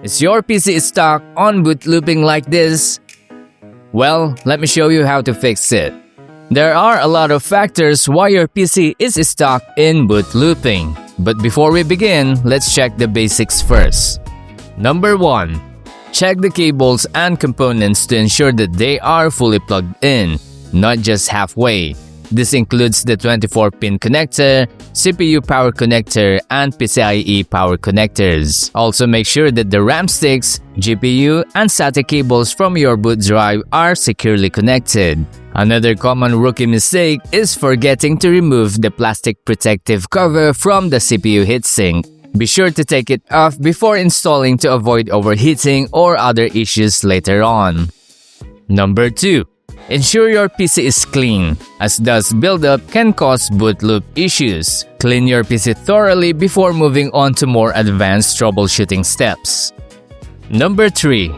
Is your PC stuck on boot looping like this? Well, let me show you how to fix it. There are a lot of factors why your PC is stuck in boot looping. But before we begin, let's check the basics first. Number 1. Check the cables and components to ensure that they are fully plugged in, not just halfway. This includes the 24-pin connector, CPU power connector, and PCIe power connectors. Also make sure that the RAM sticks, GPU, and SATA cables from your boot drive are securely connected. Another common rookie mistake is forgetting to remove the plastic protective cover from the CPU heatsink. Be sure to take it off before installing to avoid overheating or other issues later on. Number 2. Ensure your PC is clean, as dust buildup can cause boot loop issues. Clean your PC thoroughly before moving on to more advanced troubleshooting steps. Number 3.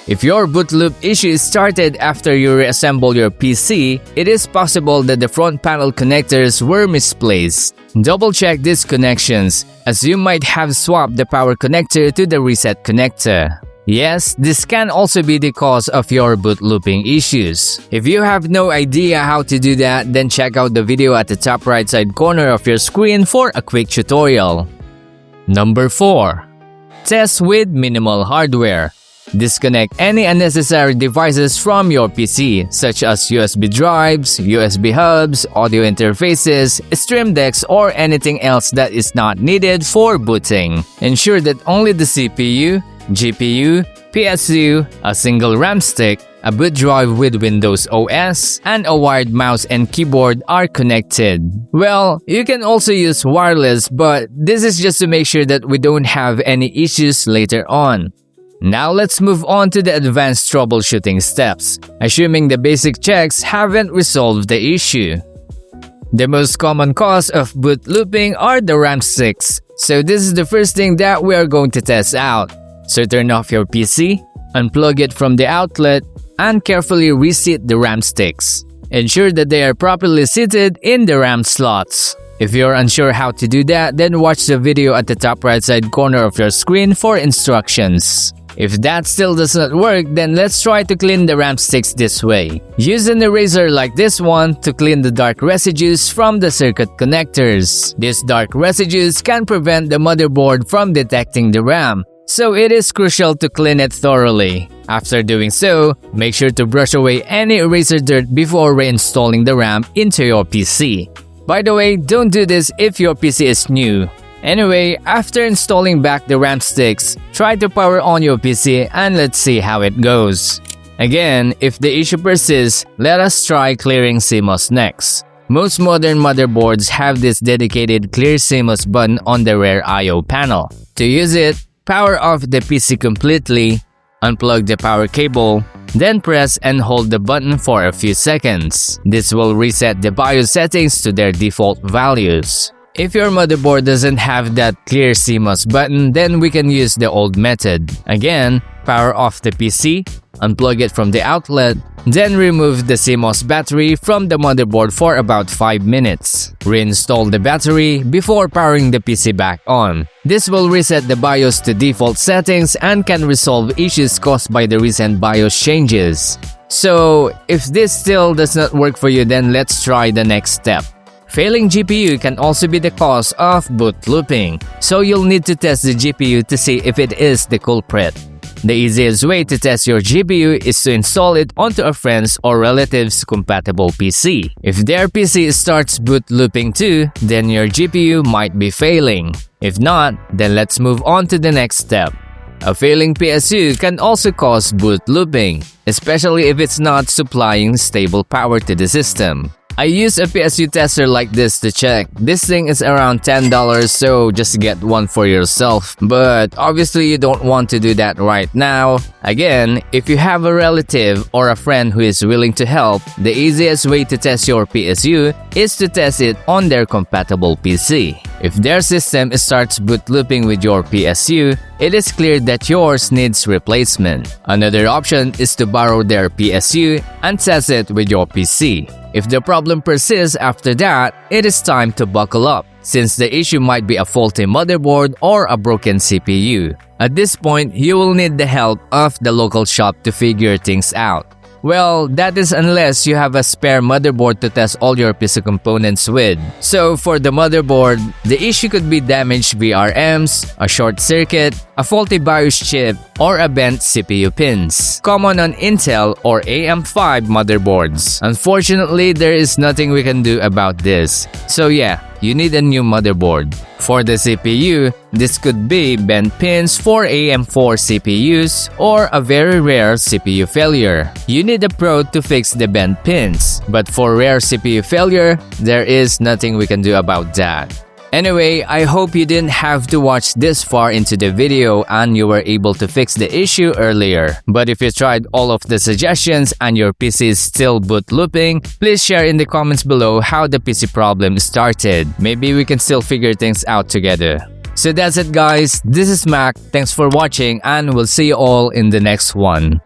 If your boot loop issue started after you reassemble your PC, it is possible that the front panel connectors were misplaced. Double-check these connections, as you might have swapped the power connector to the reset connector. Yes, this can also be the cause of your boot looping issues. If you have no idea how to do that, then check out the video at the top right side corner of your screen for a quick tutorial. Number 4. Test with minimal hardware. Disconnect any unnecessary devices from your PC, such as USB drives, USB hubs, audio interfaces, stream decks, or anything else that is not needed for booting. Ensure that only the CPU, GPU, PSU, a single RAM stick, a boot drive with Windows OS, and a wired mouse and keyboard are connected. Well, you can also use wireless, but this is just to make sure that we don't have any issues later on. Now let's move on to the advanced troubleshooting steps, assuming the basic checks haven't resolved the issue. The most common cause of boot looping are the RAM sticks, so this is the first thing that we are going to test out. So turn off your PC, unplug it from the outlet, and carefully reseat the RAM sticks. Ensure that they are properly seated in the RAM slots. If you're unsure how to do that, then watch the video at the top right side corner of your screen for instructions. If that still does not work, then let's try to clean the RAM sticks this way. Use an eraser like this one to clean the dark residues from the circuit connectors. These dark residues can prevent the motherboard from detecting the RAM, so it is crucial to clean it thoroughly. After doing so, make sure to brush away any eraser dirt before reinstalling the RAM into your PC. By the way, don't do this if your PC is new. Anyway, after installing back the RAM sticks, try to power on your PC and let's see how it goes. Again, if the issue persists, let us try clearing Cmos next. Most modern motherboards have this dedicated Clear Cmos button on the rear I/O panel. To use it, power off the PC completely, unplug the power cable, then press and hold the button for a few seconds. This will reset the BIOS settings to their default values. If your motherboard doesn't have that Clear Cmos button, then we can use the old method. Again, power off the PC, unplug it from the outlet, then remove the Cmos battery from the motherboard for about 5 minutes. Reinstall the battery before powering the PC back on. This will reset the BIOS to default settings and can resolve issues caused by the recent BIOS changes. So, if this still does not work for you, then let's try the next step. Failing GPU can also be the cause of boot looping, so you'll need to test the GPU to see if it is the culprit. The easiest way to test your GPU is to install it onto a friend's or relative's compatible PC. If their PC starts boot looping too, then your GPU might be failing. If not, then let's move on to the next step. A failing PSU can also cause boot looping, especially if it's not supplying stable power to the system. I use a PSU tester like this to check. This thing is around $10, so just get one for yourself. But obviously you don't want to do that right now. Again, if you have a relative or a friend who is willing to help, the easiest way to test your PSU is to test it on their compatible PC. If their system starts boot looping with your PSU, it is clear that yours needs replacement. Another option is to borrow their PSU and test it with your PC. If the problem persists after that, it is time to buckle up, since the issue might be a faulty motherboard or a broken CPU. At this point, you will need the help of the local shop to figure things out. Well, that is unless you have a spare motherboard to test all your PC components with. So for the motherboard, the issue could be damaged VRMs, a short circuit, a faulty BIOS chip, or a bent CPU pins. Common on Intel or AM5 motherboards. Unfortunately, there is nothing we can do about this. So yeah, you need a new motherboard. For the CPU, this could be bent pins for AM4 CPUs or a very rare CPU failure. You need a pro to fix the bent pins, but for rare CPU failure, there is nothing we can do about that. Anyway, I hope you didn't have to watch this far into the video and you were able to fix the issue earlier. But if you tried all of the suggestions and your PC is still boot looping, please share in the comments below how the PC problem started. Maybe we can still figure things out together. So that's it guys, this is Mac, thanks for watching and we'll see you all in the next one.